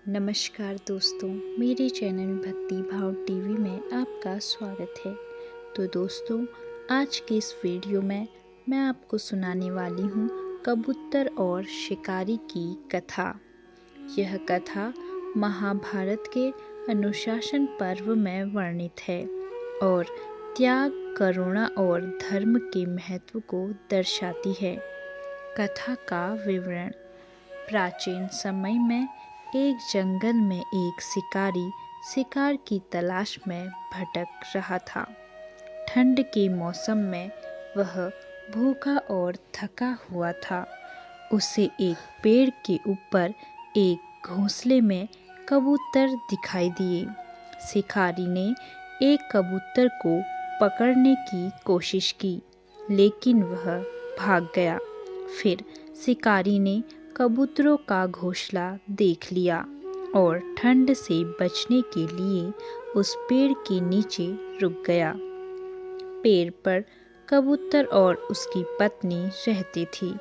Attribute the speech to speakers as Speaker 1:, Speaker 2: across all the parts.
Speaker 1: नमस्कार दोस्तों, मेरे चैनल भक्ति भाव टीवी में आपका स्वागत है। तो दोस्तों, आज के इस वीडियो में मैं आपको सुनाने वाली हूँ कबूतर और शिकारी की कथा। यह कथा महाभारत के अनुशासन पर्व में वर्णित है और त्याग, करुणा और धर्म के महत्व को दर्शाती है। कथा का विवरण। प्राचीन समय में एक जंगल में एक शिकारी शिकार की तलाश में भटक रहा था। ठंड के मौसम में वह भूखा और थका हुआ था। उसे एक पेड़ के ऊपर एक घोंसले में कबूतर दिखाई दिए। शिकारी ने एक कबूतर को पकड़ने की कोशिश की, लेकिन वह भाग गया। फिर शिकारी ने कबूतरों का घोंसला देख लिया और ठंड से बचने के लिए उस पेड़ के नीचे रुक गया। पेड़ पर कबूतर और उसकी पत्नी रहती थी।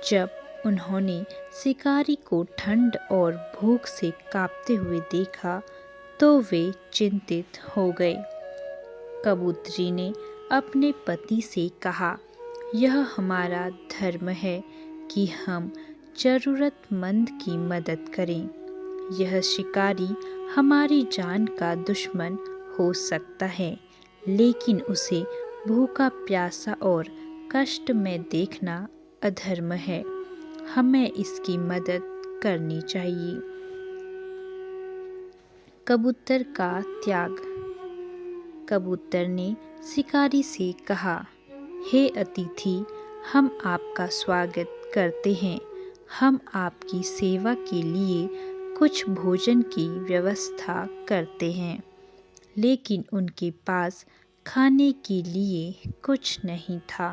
Speaker 1: जब उन्होंने शिकारी को ठंड और भूख से कांपते हुए देखा तो वे चिंतित हो गए। कबूतरी ने अपने पति से कहा, यह हमारा धर्म है कि हम जरूरतमंद की मदद करें। यह शिकारी हमारी जान का दुश्मन हो सकता है, लेकिन उसे भूखा, प्यासा और कष्ट में देखना अधर्म है। हमें इसकी मदद करनी चाहिए। कबूतर का त्याग। कबूतर ने शिकारी से कहा, हे अतिथि, हम आपका स्वागत करते हैं। हम आपकी सेवा के लिए कुछ भोजन की व्यवस्था करते हैं। लेकिन उनके पास खाने के लिए कुछ नहीं था।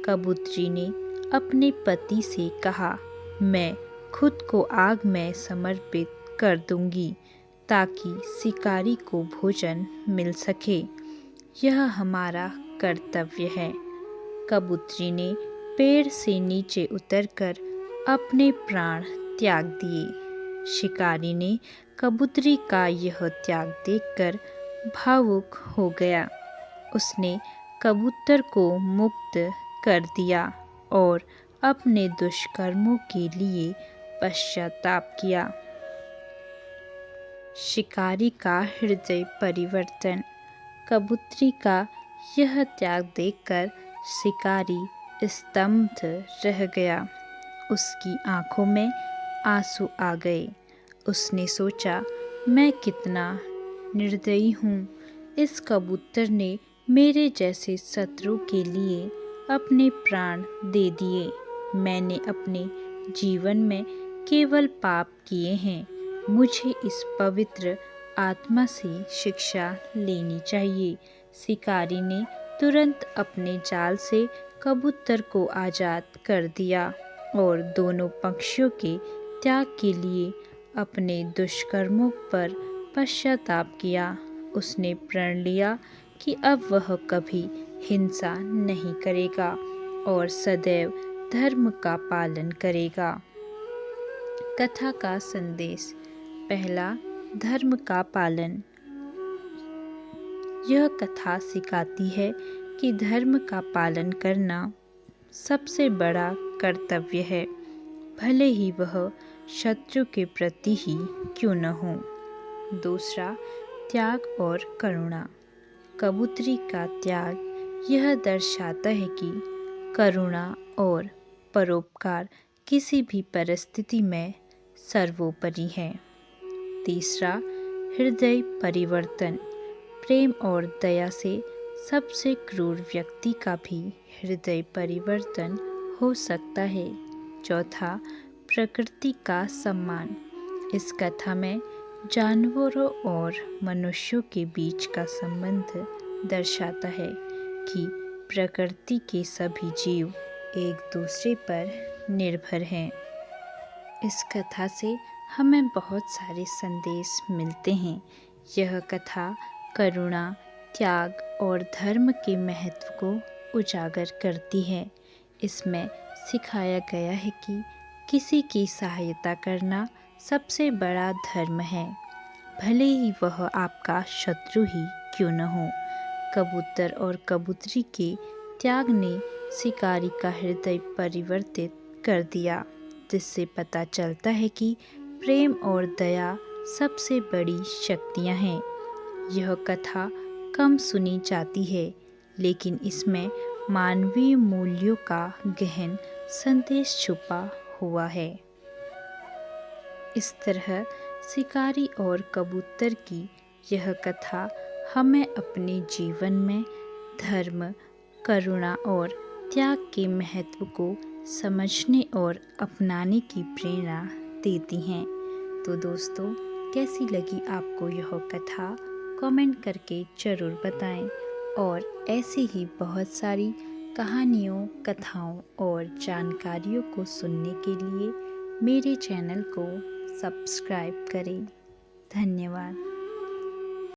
Speaker 1: कबूतरी ने अपने पति से कहा, मैं खुद को आग में समर्पित कर दूंगी ताकि शिकारी को भोजन मिल सके। यह हमारा कर्तव्य है। कबूतरी ने पेड़ से नीचे उतरकर अपने प्राण त्याग दिए। शिकारी ने कबूतरी का यह त्याग देखकर भावुक हो गया। उसने कबूतर को मुक्त कर दिया और अपने दुष्कर्मों के लिए पश्चाताप किया। शिकारी का हृदय परिवर्तन। कबूतरी का यह त्याग देखकर शिकारी स्तब्ध रह गया। उसकी आंखों में आंसू आ गए। उसने सोचा, मैं कितना निर्दयी हूँ। इस कबूतर ने मेरे जैसे शत्रु के लिए अपने प्राण दे दिए। मैंने अपने जीवन में केवल पाप किए हैं। मुझे इस पवित्र आत्मा से शिक्षा लेनी चाहिए। शिकारी ने तुरंत अपने जाल से कबूतर को आज़ाद कर दिया और दोनों पक्षियों के त्याग के लिए अपने दुष्कर्मों पर पश्चाताप किया। उसने प्रण लिया कि अब वह कभी हिंसा नहीं करेगा और सदैव धर्म का पालन करेगा। कथा का संदेश। पहला, धर्म का पालन। यह कथा सिखाती है कि धर्म का पालन करना सबसे बड़ा कर्तव्य है, भले ही वह शत्रु के प्रति ही क्यों न हो। दूसरा, त्याग और करुणा। कबूतरी का त्याग यह दर्शाता है कि करुणा और परोपकार किसी भी परिस्थिति में सर्वोपरि है। तीसरा, हृदय परिवर्तन। प्रेम और दया से सबसे क्रूर व्यक्ति का भी हृदय परिवर्तन हो सकता है। चौथा, प्रकृति का सम्मान। इस कथा में जानवरों और मनुष्यों के बीच का संबंध दर्शाता है कि प्रकृति के सभी जीव एक दूसरे पर निर्भर हैं। इस कथा से हमें बहुत सारे संदेश मिलते हैं। यह कथा करुणा, त्याग और धर्म के महत्व को उजागर करती है। इसमें सिखाया गया है कि किसी की सहायता करना सबसे बड़ा धर्म है, भले ही वह आपका शत्रु ही क्यों न हो। कबूतर और कबूतरी के त्याग ने शिकारी का हृदय परिवर्तित कर दिया, जिससे पता चलता है कि प्रेम और दया सबसे बड़ी शक्तियाँ हैं। यह कथा कम सुनी जाती है, लेकिन इसमें मानवीय मूल्यों का गहन संदेश छुपा हुआ है। इस तरह शिकारी और कबूतर की यह कथा हमें अपने जीवन में धर्म, करुणा और त्याग के महत्व को समझने और अपनाने की प्रेरणा देती हैं। तो दोस्तों, कैसी लगी आपको यह कथा? कमेंट करके ज़रूर बताएं और ऐसी ही बहुत सारी कहानियों, कथाओं और जानकारियों को सुनने के लिए मेरे चैनल को सब्सक्राइब करें। धन्यवाद।